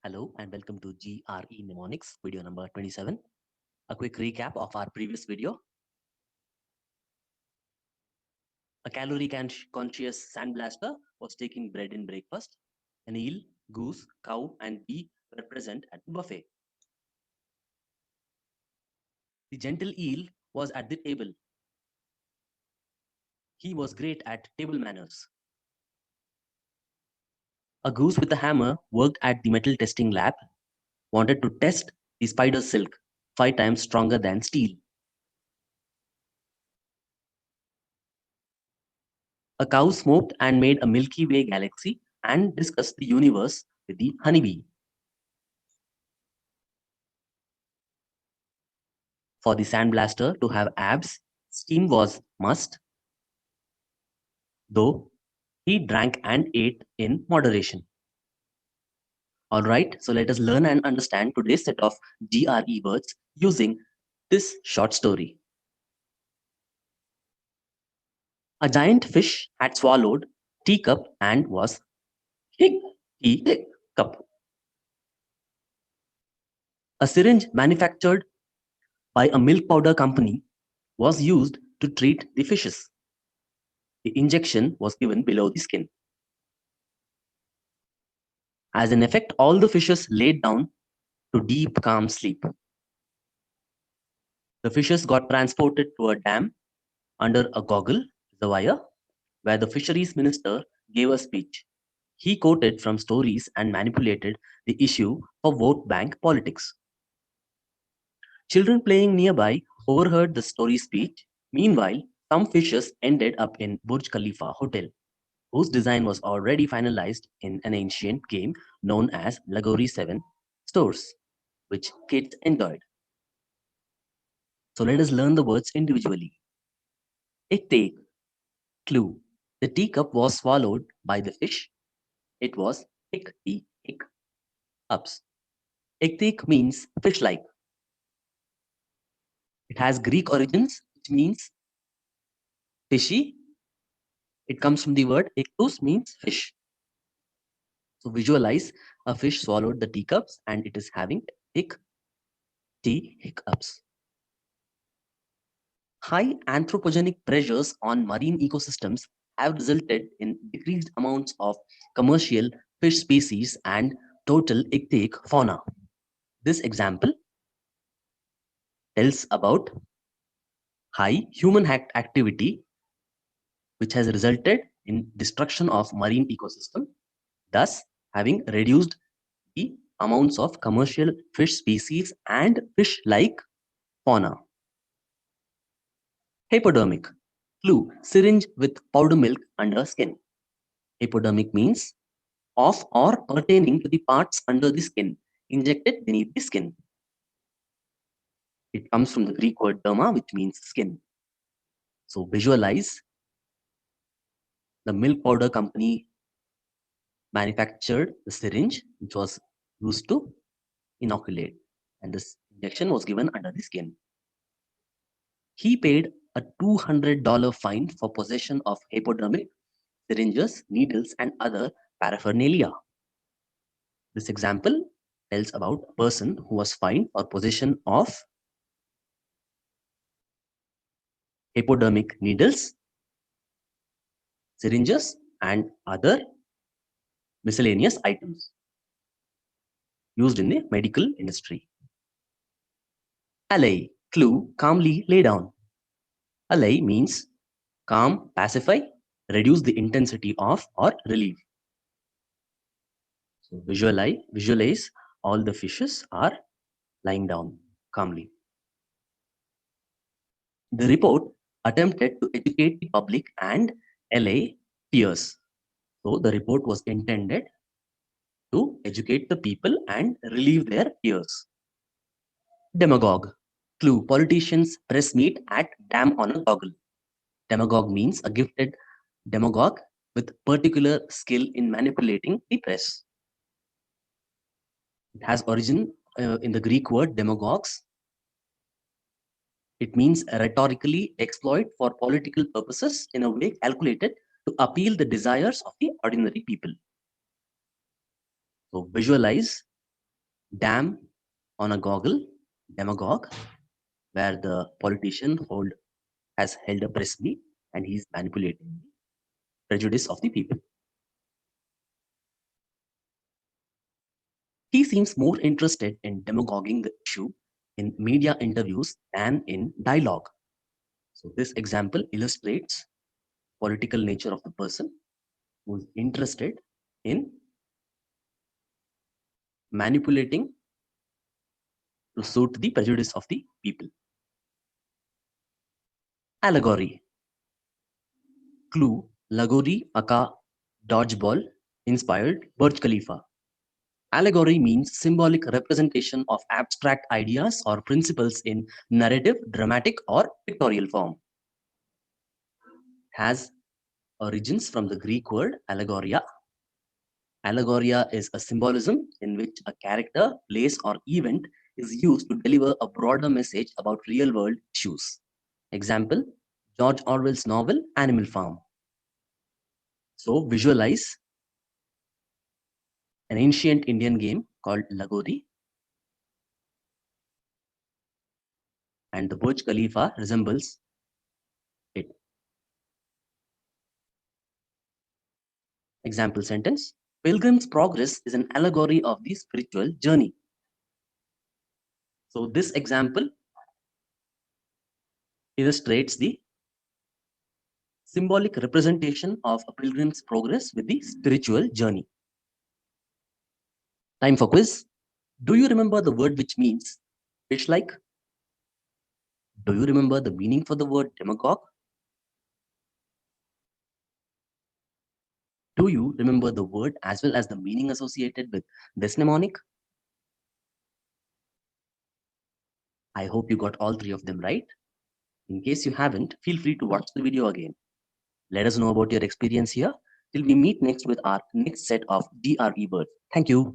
Hello and welcome to GRE Mnemonics video number 27. A quick recap of our previous video. A calorie-conscious sandblaster was taking bread in breakfast. An eel, goose, cow, and bee were present at the buffet. The gentle eel was at the table. He was great at table manners. A goose with a hammer worked at the metal testing lab, wanted to test the spider's silk, 5 times stronger than steel. A cow smoked and made a Milky Way galaxy and discussed the universe with the honeybee. For the sandblaster to have abs, steam was must, though he drank and ate in moderation. Alright, so let us learn and understand today's set of GRE words using this short story. A giant fish had swallowed teacup and was teacup. A syringe manufactured by a milk powder company was used to treat the fishes. The injection was given below the skin. As an effect, all the fishes laid down to deep, calm sleep. The fishes got transported to a dam under a goggle reservoir where the fisheries minister gave a speech. He quoted from stories and manipulated the issue for vote bank politics. Children playing nearby overheard the story speech. Meanwhile, some fishes ended up in Burj Khalifa Hotel, whose design was already finalized in an ancient game known as Lagori 7 Stores, which kids enjoyed. So let us learn the words individually. Take clue. The teacup was swallowed by the fish. It was hick ups. Ichthych means fish-like. It has Greek origins, which means fishy. It comes from the word ichthus, means fish. So visualize a fish swallowed the teacups and it is having hiccups. High anthropogenic pressures on marine ecosystems have resulted in decreased amounts of commercial fish species and total ichthyc fauna. This example tells about high human activity which has resulted in destruction of marine ecosystem, thus having reduced the amounts of commercial fish species and fish-like fauna. Hypodermic. Clue, syringe with powder milk under skin. Hypodermic means of or pertaining to the parts under the skin, injected beneath the skin. It comes from the Greek word derma, which means skin. So visualize the milk powder company manufactured the syringe, which was used to inoculate, and this injection was given under the skin. He paid a $200 fine for possession of hypodermic syringes, needles, and other paraphernalia. This example tells about a person who was fined for possession of hypodermic needles, syringes, and other miscellaneous items used in the medical industry. Allay, clue, calmly lay down. Allay means calm, pacify, reduce the intensity of, or relieve. So visualize all the fishes are lying down calmly. The report attempted to educate the public and allay fears. So the report was intended to educate the people and relieve their fears. Demagogue. Clue, politicians press meet at dam on a goggle. Demagogue means a gifted demagogue with particular skill in manipulating the press. It has origin in the Greek word demagogues. It means rhetorically exploit for political purposes in a way calculated to appeal the desires of the ordinary people. So visualize Dam on a goggle, demagogue, where the politician has held a press meet and he's manipulating the prejudice of the people. He seems more interested in demagoguing the issue in media interviews than in dialogue. So this example illustrates political nature of the person who is interested in manipulating to suit the prejudice of the people. Allegory. Clue, Lagori Aka Dodgeball inspired Burj Khalifa. Allegory means symbolic representation of abstract ideas or principles in narrative, dramatic, or pictorial form. Has origins from the Greek word allegoria. Allegoria is a symbolism in which a character, place, or event is used to deliver a broader message about real world issues. Example, George Orwell's novel Animal Farm. So visualize an ancient Indian game called Lagori, and the Burj Khalifa resembles it. Example sentence, Pilgrim's Progress is an allegory of the spiritual journey. So this example illustrates the symbolic representation of a pilgrim's progress with the spiritual journey. Time for quiz. Do you remember the word which means fish-like? Do you remember the meaning for the word demagogue? Do you remember the word as well as the meaning associated with this mnemonic? I hope you got all three of them right. In case you haven't, feel free to watch the video again. Let us know about your experience here till we meet next with our next set of DRE words. Thank you.